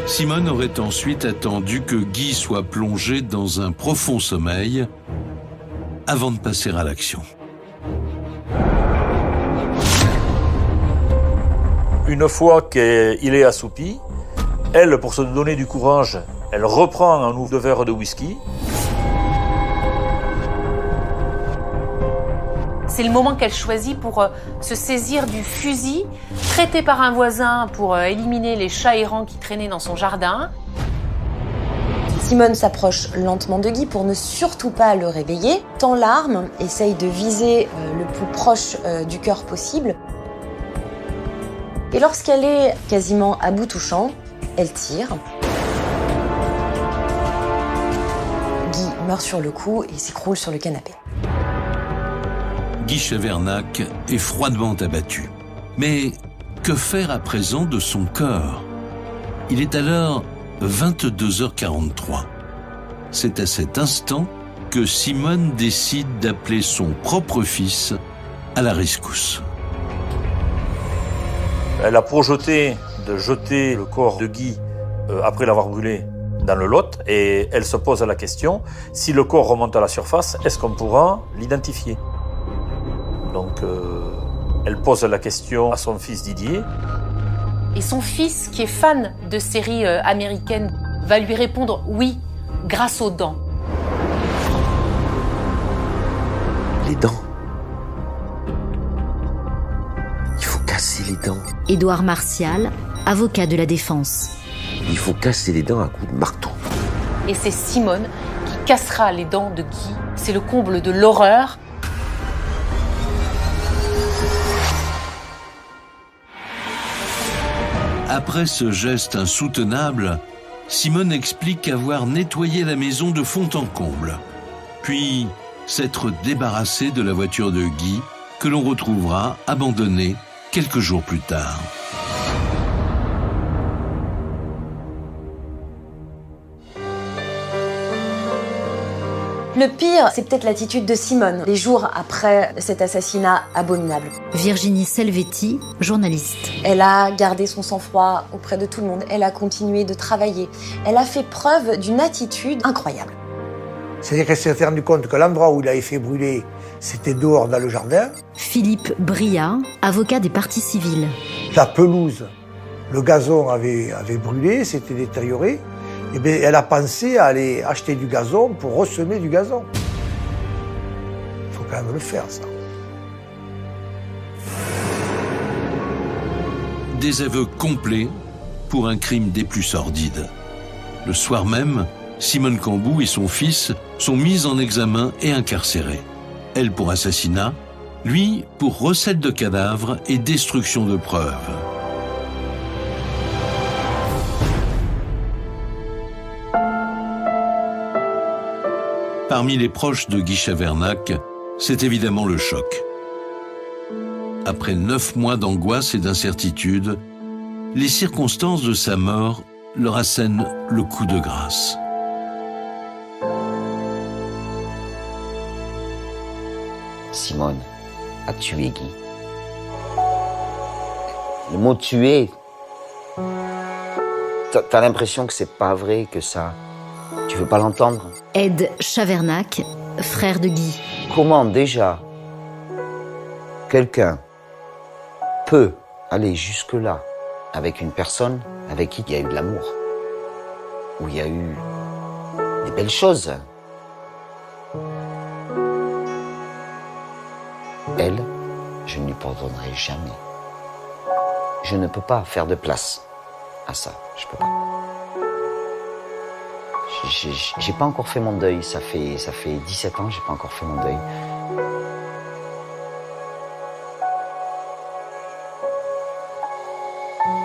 Simone aurait ensuite attendu que Guy soit plongé dans un profond sommeil avant de passer à l'action. Une fois qu'il est assoupi, elle, pour se donner du courage, elle reprend un nouveau verre de whisky. C'est le moment qu'elle choisit pour se saisir du fusil prêté par un voisin pour éliminer les chats errants qui traînaient dans son jardin. Simone s'approche lentement de Guy pour ne surtout pas le réveiller, tend l'arme, essaye de viser le plus proche du cœur possible. Et lorsqu'elle est quasiment à bout touchant, elle tire. Guy meurt sur le coup et s'écroule sur le canapé. Guy Chavernac est froidement abattu. Mais que faire à présent de son corps? Il est alors 22h43. C'est à cet instant que Simone décide d'appeler son propre fils à la rescousse. Elle a projeté de jeter le corps de Guy après l'avoir brûlé dans le Lot et elle se pose la question, si le corps remonte à la surface, est-ce qu'on pourra l'identifier? Donc elle pose la question à son fils Didier. Et son fils, qui est fan de séries américaines, va lui répondre oui, grâce aux dents. Les dents. Il faut casser les dents. Édouard Martial, avocat de la défense. Il faut casser les dents à coups de marteau. Et c'est Simone qui cassera les dents de Guy. C'est le comble de l'horreur. Après ce geste insoutenable, Simone explique avoir nettoyé la maison de fond en comble, puis s'être débarrassée de la voiture de Guy, que l'on retrouvera abandonnée quelques jours plus tard. Le pire, c'est peut-être l'attitude de Simone, les jours après cet assassinat abominable. Virginie Selvetti, journaliste. Elle a gardé son sang-froid auprès de tout le monde, elle a continué de travailler, elle a fait preuve d'une attitude incroyable. C'est-à-dire qu'elle s'est rendue compte que l'endroit où il avait fait brûler, c'était dehors dans le jardin. Philippe Briat, avocat des parties civiles. La pelouse, le gazon avait brûlé, s'était détérioré. Eh bien, elle a pensé à aller acheter du gazon pour ressemer du gazon. Il faut quand même le faire, ça. Des aveux complets pour un crime des plus sordides. Le soir même, Simone Cambou et son fils sont mis en examen et incarcérés. Elle pour assassinat, lui pour recel de cadavres et destruction de preuves. Parmi les proches de Guy Chavernac, c'est évidemment le choc. Après 9 mois d'angoisse et d'incertitude, les circonstances de sa mort leur assènent le coup de grâce. Simone a tué Guy. Le mot tuer, t'as l'impression que c'est pas vrai, que ça... Tu veux pas l'entendre? Ed Chavernac, frère de Guy. Comment déjà quelqu'un peut aller jusque-là avec une personne avec qui il y a eu de l'amour, où il y a eu des belles choses? Elle, je ne lui pardonnerai jamais. Je ne peux pas faire de place à ça, je peux pas. J'ai pas encore fait mon deuil, ça fait 17 ans, j'ai pas encore fait mon deuil.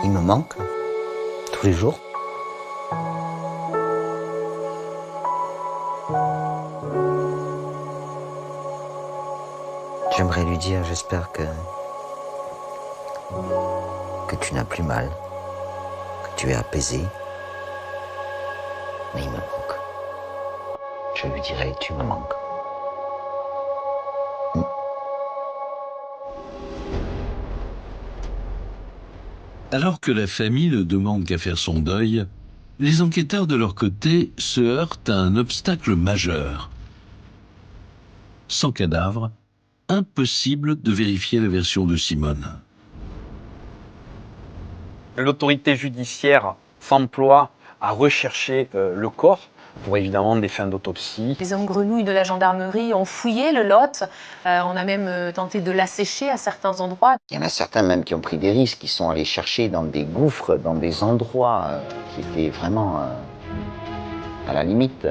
Il me manque, tous les jours. J'aimerais lui dire, j'espère que tu n'as plus mal, que tu es apaisé. Mais il me manque. Je lui dirai, tu me manques. Alors que la famille ne demande qu'à faire son deuil, les enquêteurs de leur côté se heurtent à un obstacle majeur. Sans cadavre, impossible de vérifier la version de Simone. L'autorité judiciaire s'emploie à rechercher le corps pour évidemment des fins d'autopsie. Les hommes grenouilles de la gendarmerie ont fouillé le Lot. On a même tenté de l'assécher à certains endroits. Il y en a certains même qui ont pris des risques, qui sont allés chercher dans des gouffres, dans des endroits qui étaient vraiment à la limite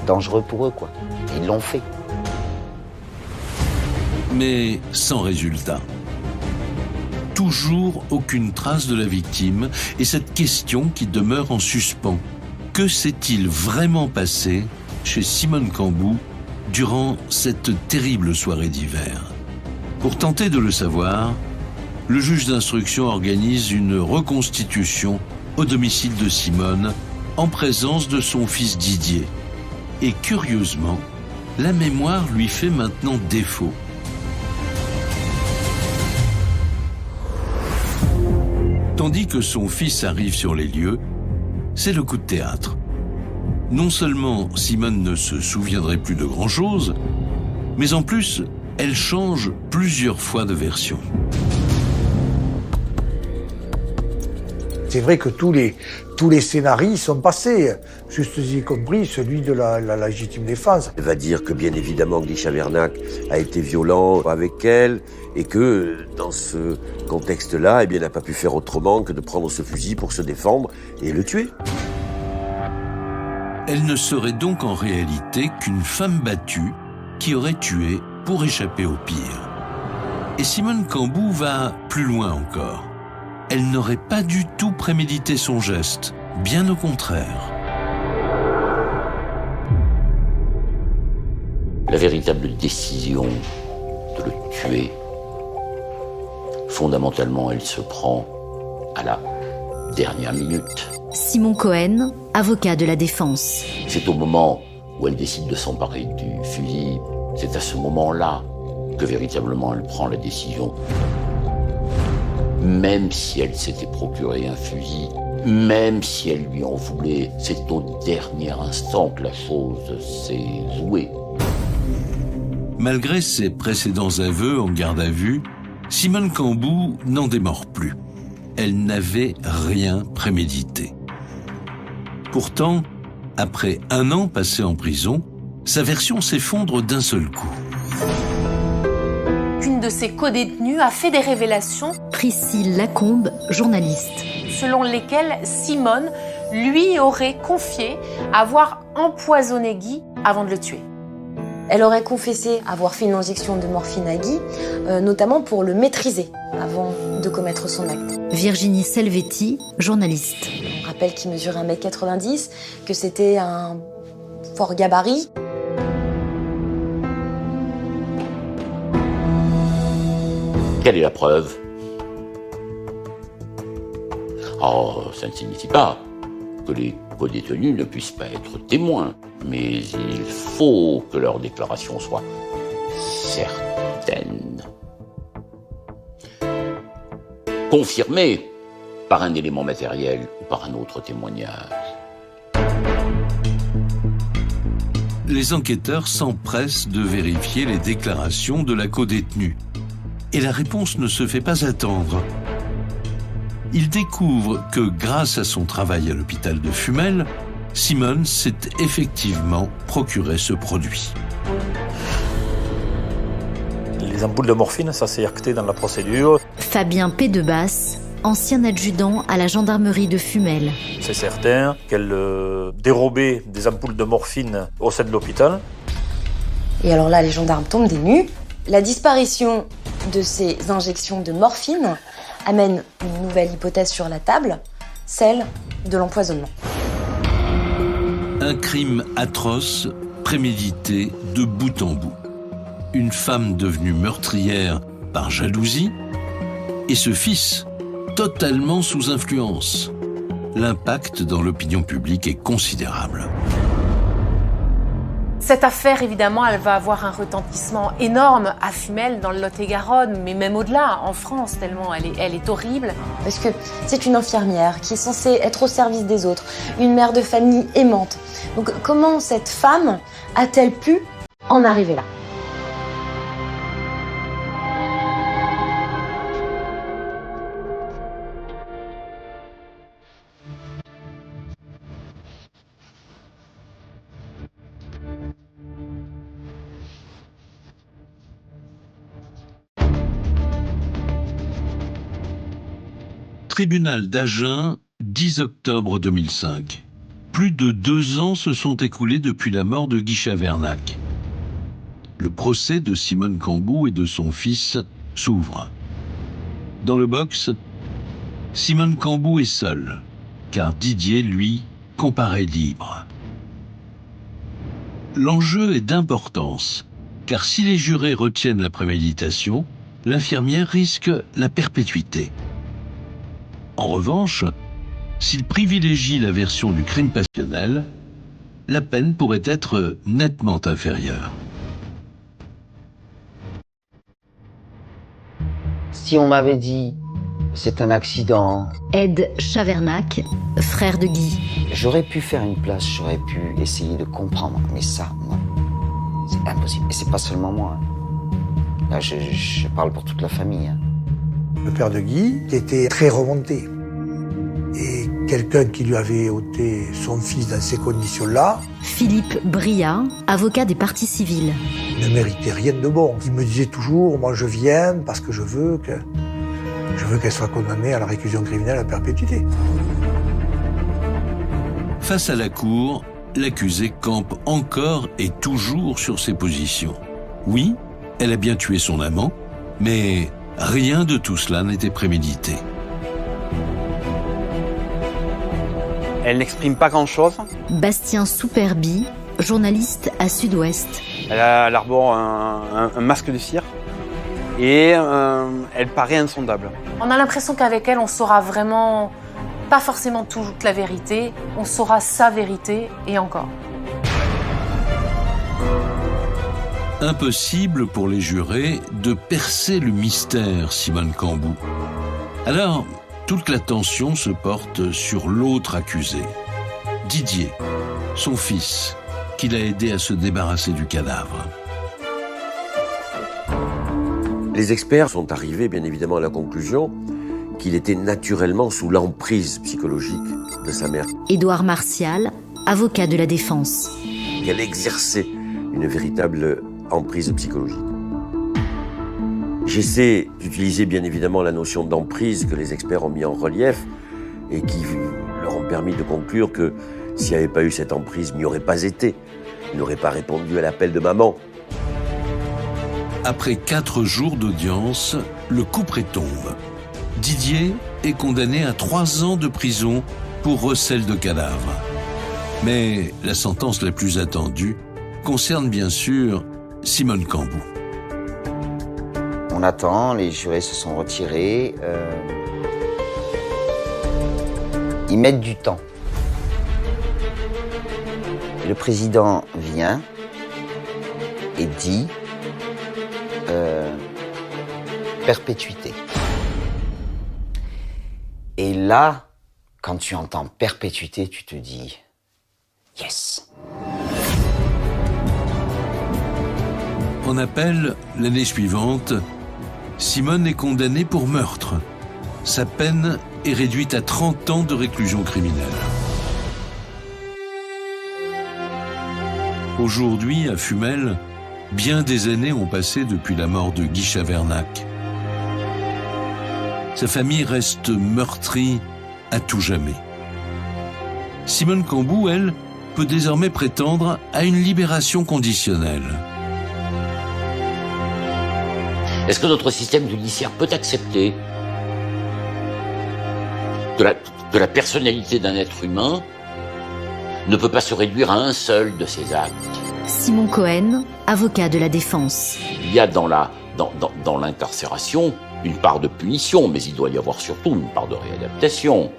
dangereux pour eux, quoi. Et ils l'ont fait. Mais sans résultat. Toujours aucune trace de la victime et cette question qui demeure en suspens. Que s'est-il vraiment passé chez Simone Cambou durant cette terrible soirée d'hiver? Pour tenter de le savoir, le juge d'instruction organise une reconstitution au domicile de Simone en présence de son fils Didier. Et curieusement, la mémoire lui fait maintenant défaut. Tandis que son fils arrive sur les lieux, c'est le coup de théâtre. Non seulement Simone ne se souviendrait plus de grand-chose, mais en plus, elle change plusieurs fois de version. C'est vrai que tous les scénarios sont passés, juste y compris celui de la légitime défense. Elle va dire que bien évidemment Guy Chavernac a été violent avec elle et que dans ce contexte-là, eh bien, elle n'a pas pu faire autrement que de prendre ce fusil pour se défendre et le tuer. Elle ne serait donc en réalité qu'une femme battue qui aurait tué pour échapper au pire. Et Simone Cambou va plus loin encore. Elle n'aurait pas du tout prémédité son geste, bien au contraire. La véritable décision de le tuer, fondamentalement, elle se prend à la dernière minute. Simon Cohen, avocat de la défense. C'est au moment où elle décide de s'emparer du fusil, c'est à ce moment-là que véritablement elle prend la décision. Même si elle s'était procuré un fusil, même si elle lui en voulait, c'est au dernier instant que la chose s'est jouée. Malgré ses précédents aveux en garde à vue, Simone Cambou n'en démord plus. Elle n'avait rien prémédité. Pourtant, après 1 an passé en prison, sa version s'effondre d'un seul coup. Une de ses codétenues a fait des révélations. Priscille Lacombe, journaliste. Selon lesquelles Simone lui aurait confié avoir empoisonné Guy avant de le tuer. Elle aurait confessé avoir fait une injection de morphine à Guy, notamment pour le maîtriser avant de commettre son acte. Virginie Selvetti, journaliste. On rappelle qu'il mesure 1,90 m, que c'était un fort gabarit. Quelle est la preuve? Oh, ça ne signifie pas que les codétenus ne puissent pas être témoins, mais il faut que leur déclaration soit certaine. Confirmée par un élément matériel ou par un autre témoignage. Les enquêteurs s'empressent de vérifier les déclarations de la codétenue. Et la réponse ne se fait pas attendre. Ils découvrent que grâce à son travail à l'hôpital de Fumel, Simone s'est effectivement procuré ce produit. Les ampoules de morphine, ça s'est acté dans la procédure. Fabien Pédebasse, ancien adjudant à la gendarmerie de Fumel. C'est certain qu'elle dérobait des ampoules de morphine au sein de l'hôpital. Et alors là, les gendarmes tombent des nues. La disparition de ces injections de morphine amène une nouvelle hypothèse sur la table, celle de l'empoisonnement. Un crime atroce, prémédité de bout en bout. Une femme devenue meurtrière par jalousie et ce fils totalement sous influence. L'impact dans l'opinion publique est considérable. Cette affaire, évidemment, elle va avoir un retentissement énorme à Fumel, dans le Lot-et-Garonne, mais même au-delà, en France, tellement elle est horrible. Parce que c'est une infirmière qui est censée être au service des autres, une mère de famille aimante. Donc comment cette femme a-t-elle pu en arriver là ? Tribunal d'Agen, 10 octobre 2005. Plus de 2 ans se sont écoulés depuis la mort de Guy Chavernac. Le procès de Simone Cambou et de son fils s'ouvre. Dans le box, Simone Cambou est seule, car Didier, lui, comparaît libre. L'enjeu est d'importance, car si les jurés retiennent la préméditation, l'infirmière risque la perpétuité. En revanche, s'il privilégie la version du crime passionnel, la peine pourrait être nettement inférieure. Si on m'avait dit c'est un accident, Ed Chavernac, frère de Guy. j'aurais pu faire une place, j'aurais pu essayer de comprendre, mais ça, non. C'est impossible. Et c'est pas seulement moi. Là, je parle pour toute la famille. Le père de Guy, qui était très remonté. Et quelqu'un qui lui avait ôté son fils dans ces conditions-là, Philippe Briat, avocat des parties civiles. ne méritait rien de bon. Il me disait toujours, moi je viens parce que je veux qu'elle soit condamnée à la réclusion criminelle à perpétuité. Face à la cour, l'accusée campe encore et toujours sur ses positions. Oui, elle a bien tué son amant, mais rien de tout cela n'était prémédité. Elle n'exprime pas grand-chose. Bastien Souperbi, journaliste à Sud-Ouest. Elle arbore un masque de cire et elle paraît insondable. On a l'impression qu'avec elle, on saura vraiment, pas forcément toute la vérité, on saura sa vérité et encore. Impossible pour les jurés de percer le mystère Simone Cambou. Alors, toute l'attention se porte sur l'autre accusé, Didier, son fils, qui l'a aidé à se débarrasser du cadavre. Les experts sont arrivés bien évidemment à la conclusion qu'il était naturellement sous l'emprise psychologique de sa mère. Édouard Martial, avocat de la défense. Qu'elle exerçait une véritable emprise psychologique. J'essaie d'utiliser bien évidemment la notion d'emprise que les experts ont mis en relief et qui leur ont permis de conclure que s'il n'y avait pas eu cette emprise, il n'y aurait pas été. Il n'aurait pas répondu à l'appel de maman. Après 4 jours d'audience, le couperet tombe. Didier est condamné à 3 ans de prison pour recel de cadavre. Mais la sentence la plus attendue concerne bien sûr Simone Cambou. On attend, les jurés se sont retirés. Ils mettent du temps. Et le président vient et dit perpétuité. Et là, quand tu entends perpétuité, tu te dis yes. En appel, l'année suivante, Simone est condamnée pour meurtre. Sa peine est réduite à 30 ans de réclusion criminelle. Aujourd'hui, à Fumel, bien des années ont passé depuis la mort de Guy Chavernac. Sa famille reste meurtrie à tout jamais. Simone Cambou, elle, peut désormais prétendre à une libération conditionnelle. Est-ce que notre système judiciaire peut accepter que la personnalité d'un être humain ne peut pas se réduire à un seul de ses actes? Simon Cohen, avocat de la défense. Il y a dans l'incarcération une part de punition, mais il doit y avoir surtout une part de réadaptation.